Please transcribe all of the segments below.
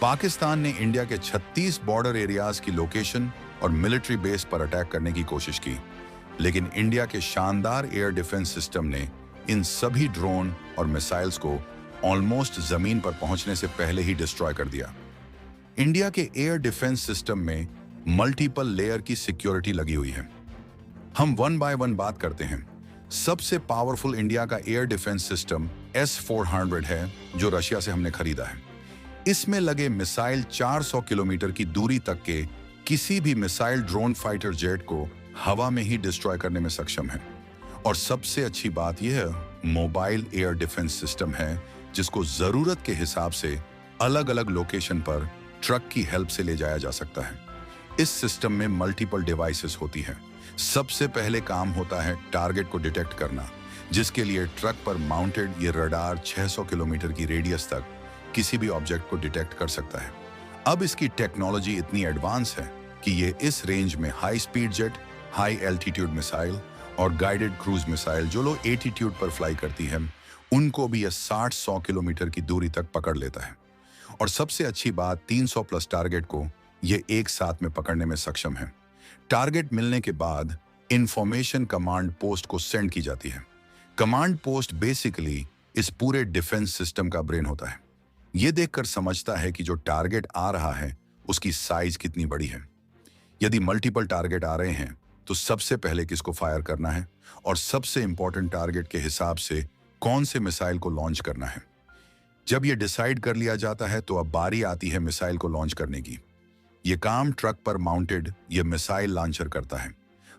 पाकिस्तान ने इंडिया के 36 border areas की लोकेशन और मिलिट्री बेस पर अटैक करने की कोशिश की, लेकिन इंडिया के शानदार एयर डिफेंस सिस्टम ने इन सभी ड्रोन और मिसाइल्स को ऑलमोस्ट जमीन पर पहुंचने से पहले ही डिस्ट्रॉय कर दिया। इंडिया के एयर डिफेंस सिस्टम में मल्टीपल लेयर की सिक्योरिटी लगी हुई है। हम वन बाय वन बात करते हैं। सबसे पावरफुल इंडिया का एयर डिफेंस सिस्टम S-400 है, जो रशिया से हमने खरीदा है। इसमें लगे मिसाइल 400 किलोमीटर की दूरी तक के किसी भी मिसाइल ड्रोन फाइटर जेट को हवा में ही डिस्ट्रॉय करने में सक्षम है। और सबसे अच्छी बात यह है, मोबाइल एयर डिफेंस सिस्टम है, जिसको जरूरत के हिसाब से अलग अलग लोकेशन पर ट्रक की हेल्प से ले जाया जा सकता है। इस सिस्टम में मल्टीपल डिवाइसेस होती हैं। सबसे पहले काम होता है टारगेट को डिटेक्ट करना, जिसके लिए ट्रक पर माउंटेड ये रडार 600 किलोमीटर की रेडियस तक किसी भी ऑब्जेक्ट को डिटेक्ट कर सकता है। अब इसकी टेक्नोलॉजी इतनी एडवांस है कि ये इस रेंज में high speed jet, high altitude missile और गाइडेड क्रूज मिसाइल जो लो एटीट्यूड पर फ्लाई करती है, उनको भी यह 60-100 किलोमीटर की दूरी तक पकड़ लेता है। और सबसे अच्छी बात, 300 प्लस टारगेट को ये एक साथ में पकड़ने में सक्षम है। टारगेट मिलने के बाद इंफॉर्मेशन कमांड पोस्ट को सेंड की जाती है। कमांड पोस्ट बेसिकली इस पूरे डिफेंस सिस्टम का ब्रेन होता है। ये देखकर समझता है कि जो टारगेट आ रहा है उसकी साइज कितनी बड़ी है। यदि मल्टीपल टारगेट आ रहे हैं तो सबसे पहले किसको फायर करना है और सबसे इंपॉर्टेंट टारगेट के हिसाब से कौन से मिसाइल को लॉन्च करना है। जब यह डिसाइड कर लिया जाता है तो अब बारी आती है मिसाइल को लॉन्च करने की। यह काम ट्रक पर माउंटेड यह मिसाइल लॉन्चर करता है।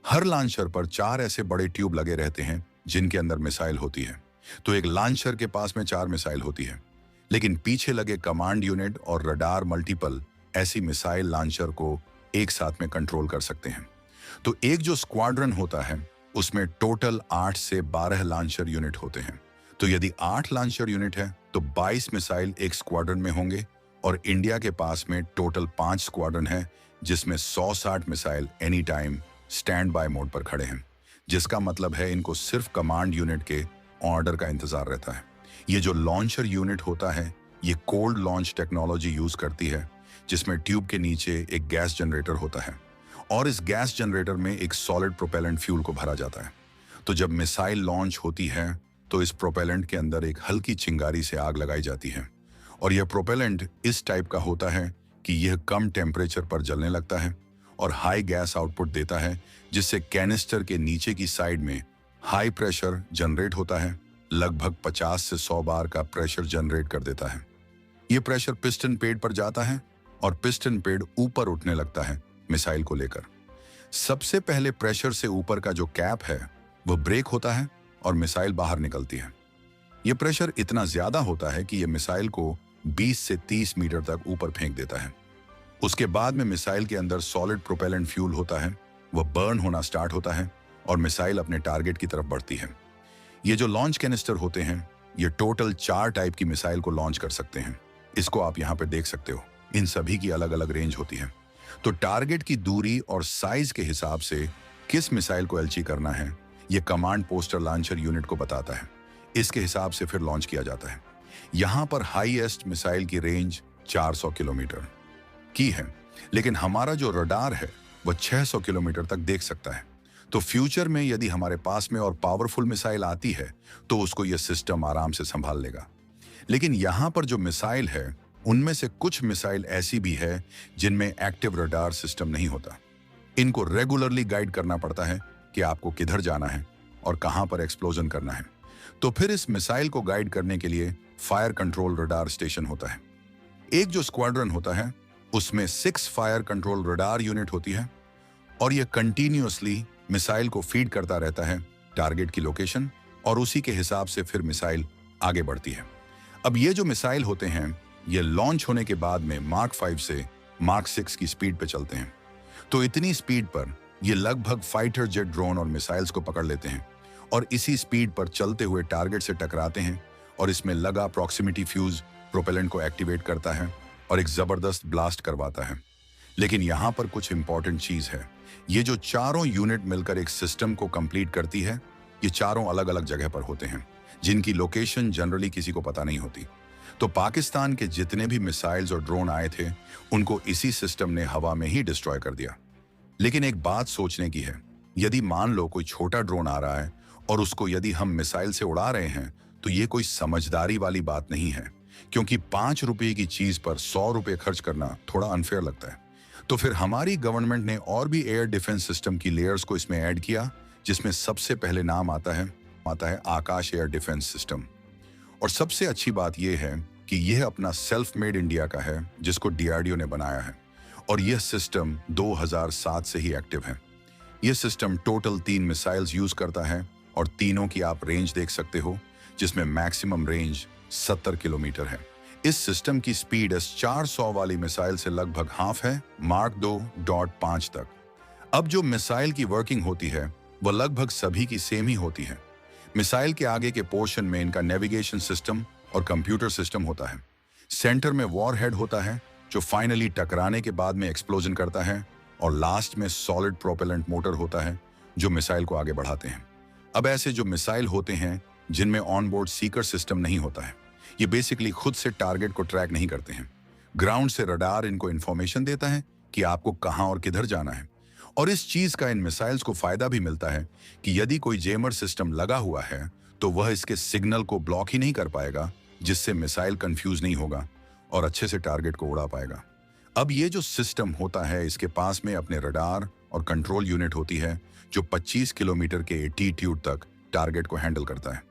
हर लॉन्चर पर 4 ऐसे बड़े ट्यूब लगे रहते हैं जिनके अंदर मिसाइल होती है। तो एक लॉन्चर के पास में 4 मिसाइल होती है, लेकिन पीछे लगे कमांड यूनिट और रडार मल्टीपल ऐसी मिसाइल लॉन्चर को एक साथ में कंट्रोल कर सकते हैं। तो एक जो स्क्वाड्रन होता है उसमें टोटल 8 से 12 लॉन्चर यूनिट होते हैं। तो यदि 8 लॉन्चर यूनिट है तो 22 मिसाइल एक स्क्वाड्रन में होंगे और इंडिया के पास में टोटल 5 स्क्वाड्रन है, जिसमें 160 missile any time stand by mode पर खड़े हैं, जिसका मतलब है इनको सिर्फ कमांड यूनिट के ऑर्डर का इंतजार रहता है। ये जो लॉन्चर यूनिट होता है ये कोल्ड लॉन्च टेक्नोलॉजी यूज करती है, जिसमें ट्यूब के नीचे एक गैस जनरेटर होता है और इस गैस जनरेटर में एक सॉलिड प्रोपेलेंट फ्यूल को भरा जाता है। तो जब मिसाइल लॉन्च होती है तो इस प्रोपेलेंट के अंदर एक हल्की चिंगारी से आग लगाई जाती है और यह प्रोपेलेंट इस टाइप का होता है कि यह कम टेम्परेचर पर जलने लगता है और हाई गैस आउटपुट देता है, जिससे कैनिस्टर के नीचे की साइड में हाई प्रेशर जनरेट होता है। लगभग 50 से 100 बार का प्रेशर जनरेट कर देता है। यह प्रेशर पिस्टन पेड पर जाता है और पिस्टन पेड ऊपर उठने लगता है मिसाइल को लेकर। सबसे पहले प्रेशर से ऊपर का जो कैप है वह ब्रेक होता है और मिसाइल बाहर निकलती है। यह प्रेशर इतना ज्यादा होता है कि यह मिसाइल को 20 से 30 मीटर तक ऊपर फेंक देता है। उसके बाद में मिसाइल के अंदर सॉलिड प्रोपेलेंट फ्यूल होता है, वह बर्न होना स्टार्ट होता है और मिसाइल अपने टारगेट की तरफ बढ़ती है। ये जो लॉन्च कैनिस्टर होते हैं ये टोटल 4 टाइप की मिसाइल को लॉन्च कर सकते हैं। इसको आप यहाँ पे देख सकते हो। इन सभी की अलग अलग रेंज होती है। तो टारगेट की दूरी और साइज के हिसाब से किस मिसाइल को एलची करना है ये कमांड पोस्टर लॉन्चर यूनिट को बताता है। इसके हिसाब से फिर लॉन्च किया जाता है। यहाँ पर हाईएस्ट मिसाइल की रेंज 400 किलोमीटर की है, लेकिन हमारा जो रडार है वह 600 किलोमीटर तक देख सकता है। तो फ्यूचर में यदि हमारे पास में और पावरफुल मिसाइल आती है तो उसको यह सिस्टम आराम से संभाल लेगा। लेकिन यहाँ पर जो मिसाइल है उनमें से कुछ मिसाइल ऐसी भी है जिनमें एक्टिव रडार सिस्टम नहीं होता। इनको रेगुलरली गाइड करना पड़ता है कि आपको किधर जाना है और कहां पर एक्सप्लोजन करना है। तो फिर इस मिसाइल को गाइड करने के लिए फायर कंट्रोल रडार स्टेशन होता है। एक जो स्क्वाड्रन होता है उसमें 6 फायर कंट्रोल रडार यूनिट होती है और यह कंटिन्यूअसली मिसाइल को फीड करता रहता है टारगेट की लोकेशन और उसी के हिसाब से फिर मिसाइल आगे बढ़ती है। अब ये जो मिसाइल होते हैं ये लॉन्च होने के बाद में मार्क 5 से मार्क 6 की स्पीड पे चलते हैं। तो इतनी स्पीड पर ये लगभग फाइटर जेट ड्रोन और मिसाइल्स को पकड़ लेते हैं और इसी स्पीड पर चलते हुए टारगेट से टकराते हैं और इसमें लगा प्रॉक्सिमिटी फ्यूज प्रोपेलेंट को एक्टिवेट करता है और एक जबरदस्त ब्लास्ट करवाता है। लेकिन यहाँ पर कुछ इंपॉर्टेंट चीज है। ये जो चारों यूनिट मिलकर एक सिस्टम को कंप्लीट करती है, ये चारों अलग अलग जगह पर होते हैं जिनकी लोकेशन जनरली किसी को पता नहीं होती। तो पाकिस्तान के जितने भी मिसाइल्स और ड्रोन आए थे उनको इसी सिस्टम ने हवा में ही डिस्ट्रॉय कर दिया। लेकिन एक बात सोचने की है, यदि मान लो कोई छोटा ड्रोन आ रहा है और उसको यदि हम मिसाइल से उड़ा रहे हैं तो ये कोई समझदारी वाली बात नहीं है, क्योंकि 5 रुपए की चीज पर 100 रुपए खर्च करना थोड़ा अनफेयर लगता है। तो फिर हमारी गवर्नमेंट ने और भी एयर डिफेंस सिस्टम की लेयर्स को इसमें ऐड किया, जिसमें सबसे पहले नाम आता है आकाश एयर डिफेंस सिस्टम। और सबसे अच्छी बात यह है कि यह अपना सेल्फ मेड इंडिया का है, जिसको डीआरडीओ ने बनाया है, और यह सिस्टम 2007 से ही एक्टिव है। यह सिस्टम टोटल 3 मिसाइल्स यूज करता है और तीनों की आप रेंज देख सकते हो, जिसमें मैक्सिमम रेंज 70 किलोमीटर है। इस सिस्टम की स्पीड S-400 वाली मिसाइल से लगभग हाफ है, मार्क 2.5 तक। अब जो मिसाइल की वर्किंग होती है वह लगभग सभी की सेम ही होती है। मिसाइल के आगे के पोर्शन में इनका नेविगेशन सिस्टम और कंप्यूटर सिस्टम होता है। सेंटर में वॉरहेड होता है जो फाइनली टकराने के बाद में एक्सप्लोजन करता है, और लास्ट में सॉलिड प्रोपेलेंट मोटर होता है जो मिसाइल को आगे बढ़ाते हैं। अब ऐसे जो मिसाइल होते हैं जिनमें ऑनबोर्ड सीकर सिस्टम नहीं होता है, ये बेसिकली खुद से टारगेट को ट्रैक नहीं करते हैं। ग्राउंड से रडार इनको इंफॉर्मेशन देता है कि आपको कहां और किधर जाना है। और इस चीज का इन मिसाइल्स को फायदा भी मिलता है कि यदि कोई जेमर सिस्टम लगा हुआ है तो वह इसके सिग्नल को ब्लॉक ही नहीं कर पाएगा, जिससे मिसाइल कंफ्यूज नहीं होगा और अच्छे से टारगेट को उड़ा पाएगा। अब ये जो सिस्टम होता है, इसके पास में अपने रडार और कंट्रोल यूनिट होती है जो 25 किलोमीटर के एल्टीट्यूड तक टारगेट को हैंडल करता है।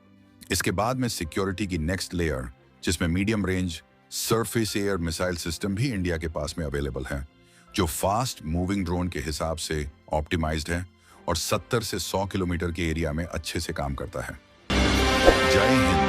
इसके बाद में सिक्योरिटी की नेक्स्ट लेयर, जिसमें medium range surface air missile system भी इंडिया के पास में अवेलेबल है, जो फास्ट मूविंग ड्रोन के हिसाब से ऑप्टिमाइज्ड है और 70 से 100 किलोमीटर के एरिया में अच्छे से काम करता है। जय हिंद।